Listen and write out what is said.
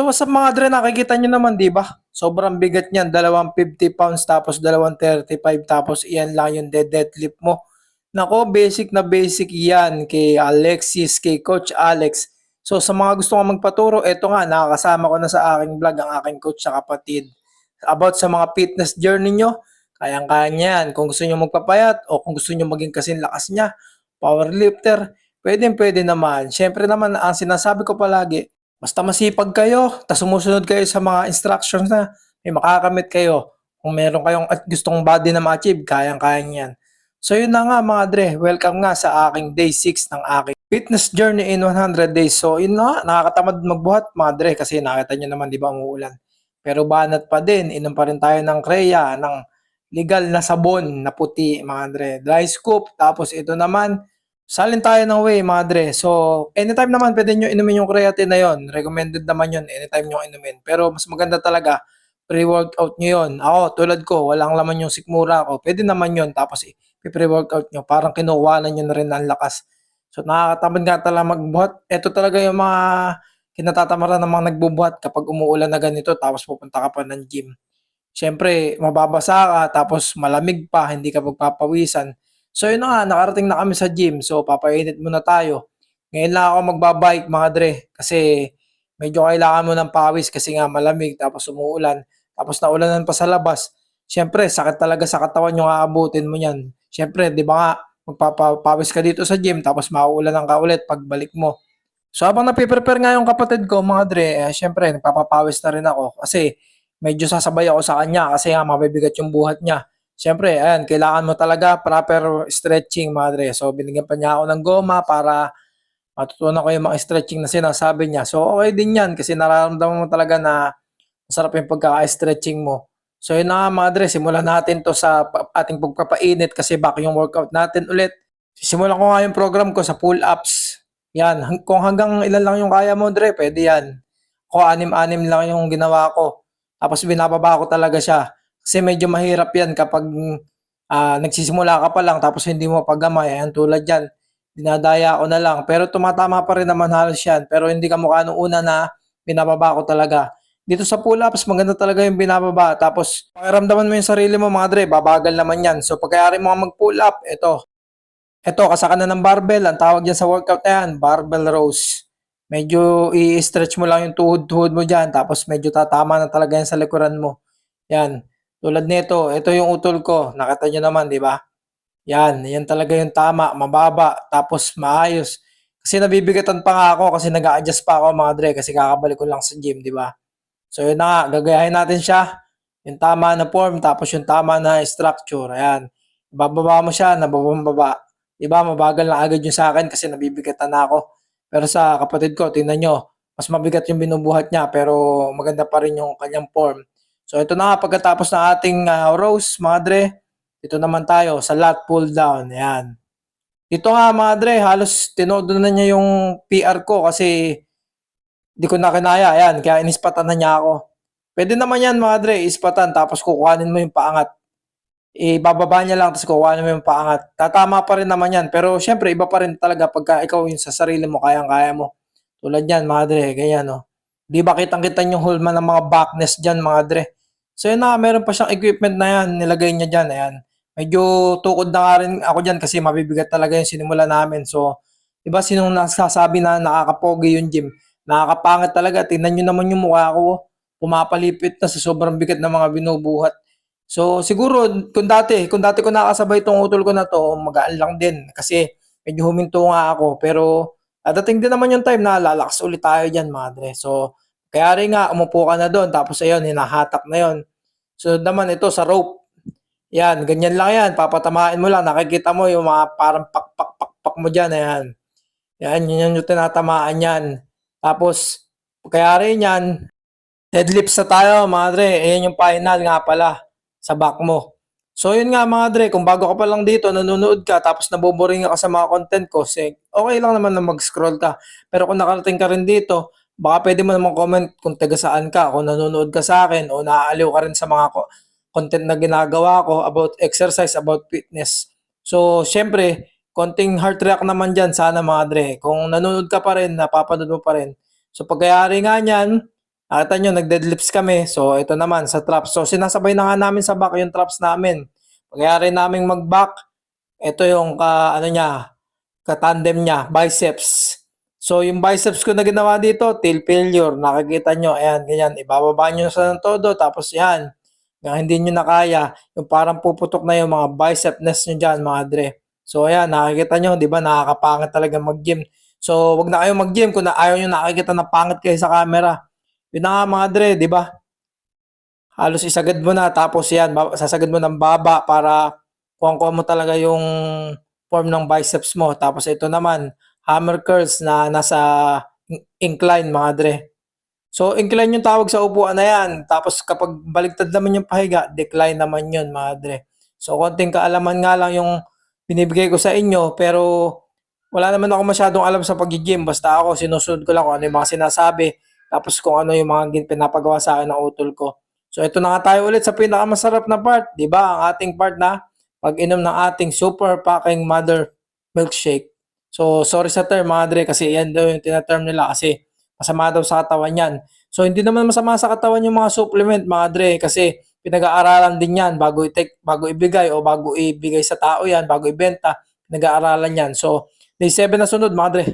So sa mga dre, nakikita nyo naman, di ba? Sobrang bigat niyan, 250 pounds tapos 235 tapos iyan lang yung deadlift mo. Nako, basic na basic yan kay Alexis, kay Coach Alex. So sa mga gusto nga magpaturo, eto nga, nakakasama ko na sa aking vlog ang aking coach sa kapatid. About sa mga fitness journey nyo, kayang-kaya niya yan. Kung gusto nyo magpapayat o kung gusto nyo maging kasing lakas niya, powerlifter, pwede naman. Siyempre naman, ang sinasabi ko palagi, basta masipag kayo, tas sumusunod kayo sa mga instructions na may makakamit kayo. Kung meron kayong at gustong body na ma-achieve, kayang-kaya niyan. So yun na nga mga dre, welcome nga sa aking day 6 ng aking fitness journey in 100 days. So yun na, nakakatamad magbuhat mga dre kasi nakita nyo naman di ba umuulan. Pero banat pa din, inom pa rin tayo ng Kreya, ng legal na sabon na puti mga dre. Dry scoop, tapos ito naman, salin tayo ng whey mga dre. So anytime naman pwede nyo inumin yung creatine na yon. Recommended naman yun anytime nyo inumin. Pero mas maganda talaga pre-workout nyo yun. Ako, tulad ko, walang laman yung sikmura ko. Pwede naman yun. Tapos pre-workout nyo. Parang kinukuhanan nyo na rin ng lakas. So nakakatamad nga talaga magbuhat. Ito talaga yung mga kinatatamaran ng mga nagbubuhat kapag umuulan na ganito tapos pupunta ka pa ng gym. Siyempre, mababasa ka tapos malamig pa, hindi ka magpapawisan. So yun na nga, nakarating na kami sa gym. So papainit muna tayo. Ngayon lang ako magbabike mga dre kasi medyo kailangan mo ng pawis kasi nga malamig tapos umuulan. Tapos naulanan pa sa labas. Siyempre, sakit talaga sa katawan yung aabutin mo yan. Siyempre, di ba nga, magpapawis ka dito sa gym tapos mauulanan ka ulit pagbalik mo. So habang napiprepare nga yung kapatid ko mga dre, syempre nagpapapawis na rin ako kasi medyo sasabay ako sa kanya kasi nga mabibigat yung buhat niya. Syempre, ayan, kailangan mo talaga proper stretching mga dre. So binigyan pa niya ako ng goma para matutunan ko yung mga stretching na sinasabi niya. So okay din yan kasi nararamdaman mo talaga na masarap yung pagkaka-stretching mo. So yun na nga mga dre, simulan natin to sa ating pagpapainit kasi back yung workout natin ulit. Simulan ko nga yung program ko sa pull-ups. Yan, kung hanggang ilan lang yung kaya mo, Dre, pwede yan. Ako, anim-anim lang yung ginawa ko. Tapos binababa ko talaga siya. Kasi medyo mahirap yan kapag nagsisimula ka pa lang tapos hindi mo paggamay. Ayan, tulad yan. Dinadaya ko na lang. Pero tumatama pa rin naman halos yan. Pero hindi ka mukha nung una na binababa ko talaga. Dito sa pull-ups, maganda talaga yung binababa. Tapos, pakiramdaman mo yung sarili mo, mga Dre, babagal naman yan. So, pagkayari mo mag-pull up, ito, kasaka na ng barbell. Ang tawag dyan sa workout na yan, barbell rows. Medyo i-stretch mo lang yung tuhod-tuhod mo dyan. Tapos medyo tatama na talaga yan sa likuran mo. Yan. Tulad nito, ito yung utol ko. Nakita nyo naman, di ba? Yan talaga yung tama. Mababa. Tapos maayos. Kasi nabibigatan pa nga ako kasi nag-a-adjust pa ako mga dre kasi kakabalik ko lang sa gym, di ba? So yun na nga, gagayahin natin siya. Yung tama na form, tapos yung tama na structure. Ayan. Bababa mo siya, nabababa. Diba, mabagal na agad yung sa akin kasi nabibigatan na ako. Pero sa kapatid ko, tingnan nyo, mas mabigat yung binubuhat niya pero maganda pa rin yung kanyang form. So ito na nga, pagkatapos ng ating rows, mga dre, ito naman tayo sa lat pull down. Ayan. Ito nga mga dre, halos tinodo na niya yung PR ko kasi di ko na kinaya. Ayan, kaya inispatan na niya ako. Pwede naman yan mga dre, ispatan tapos kukuhanin mo yung paangat. Ibababa niya lang tapos kukuhanin mo yung paangat. Tatama pa rin naman yan. Pero syempre, iba pa rin talaga pagka ikaw yung sa sarili mo, kayang-kaya mo. Tulad yan, mga dre, ganyan, no. Di ba kitang-kita yung hulma ng mga backness dyan, mga dre. So yun na, meron pa siyang equipment na yan, nilagay niya dyan, ayan. Medyo tukod na nga rin ako dyan kasi mabibigat talaga yung sinimula namin. So, di ba sinong nasasabi na nakakapogi yung gym? Nakakapangit talaga. Tingnan nyo naman yung mukha ko. Pumapalipit na sa sobrang bigat ng mga binubuhat. So siguro kung dati ko nakasabay itong utol ko na 'to, magaan lang din kasi medyo huminto nga ako. Pero dadating din naman yung time na lalakas ulit tayo diyan, madre. So kaya rin nga umupo ka na do'n tapos ayun hinahatak na 'yon. Sunod naman ito sa rope, 'yan ganyan lang 'yan, papatamaan mo lang, nakikita mo yung mga parang pakpak mo diyan, ayan. 'Yan yung tinatamaan niyan. Tapos pagkayari niyan, deadlifts na tayo mga dre, ayan yung final nga pala sa back mo. So yun nga mga dre, kung bago ka pa lang dito, nanonood ka, tapos naboboring ka sa mga content ko, okay lang naman na mag-scroll ka. Pero kung nakarating ka rin dito, baka pwede mo naman comment kung taga saan ka, kung nanonood ka sa akin, o naaaliw ka rin sa mga content na ginagawa ko about exercise, about fitness. So syempre, konting heart react naman dyan sana mga dre. Kung nanonood ka pa rin, napapanood mo pa rin. So pagkayari nga niyan, Nakita nyo, nag-deadlifts kami. So, ito naman sa traps. So, sinasabay na nga namin sa back yung traps namin. Pagyari naming mag-back, ito yung ano niya, katandem niya, biceps. So, yung biceps ko na ginawa dito, tail failure. Nakikita nyo, ayan, ganyan. Ibababa nyo sa ng todo, tapos yan. Hindi nyo na kaya, yung parang puputok na yung mga bicep nest nyo dyan, mga dre. So, ayan, nakikita nyo, di ba, nakakapangit talaga mag-gym. So, wag na kayong mag-gym kung ayaw nyo nakikita na pangit kayo sa camera. Yun na nga, mga dre, di ba? Halos isagad mo na, tapos yan, sasagad mo ng baba para kuha mo talaga yung form ng biceps mo. Tapos ito naman, hammer curls na nasa incline, mga dre. So, incline yung tawag sa upuan na yan. Tapos kapag baligtad naman yung pahiga, decline naman yun, mga dre. So, konting kaalaman nga lang yung binibigay ko sa inyo, pero wala naman ako masyadong alam sa pag-gym. Basta ako, sinusunod ko lang kung ano yung mga sinasabi, tapos kung ano yung mga pinapagawa sa akin ng utol ko. So, ito na nga tayo ulit sa pinakamasarap na part, di ba? Ang ating part na pag-inom ng ating super packing mother milkshake. So, sorry sa term, mga dre, kasi yan daw yung tinaterm nila kasi masama daw sa katawan yan. So, hindi naman masama sa katawan yung mga supplement, mga dre, kasi pinag-aaralan din yan bago ibigay o bago ibigay sa tao yan, bago ibenta, pinag-aaralan yan. So, day 7 na sunod, mga dre.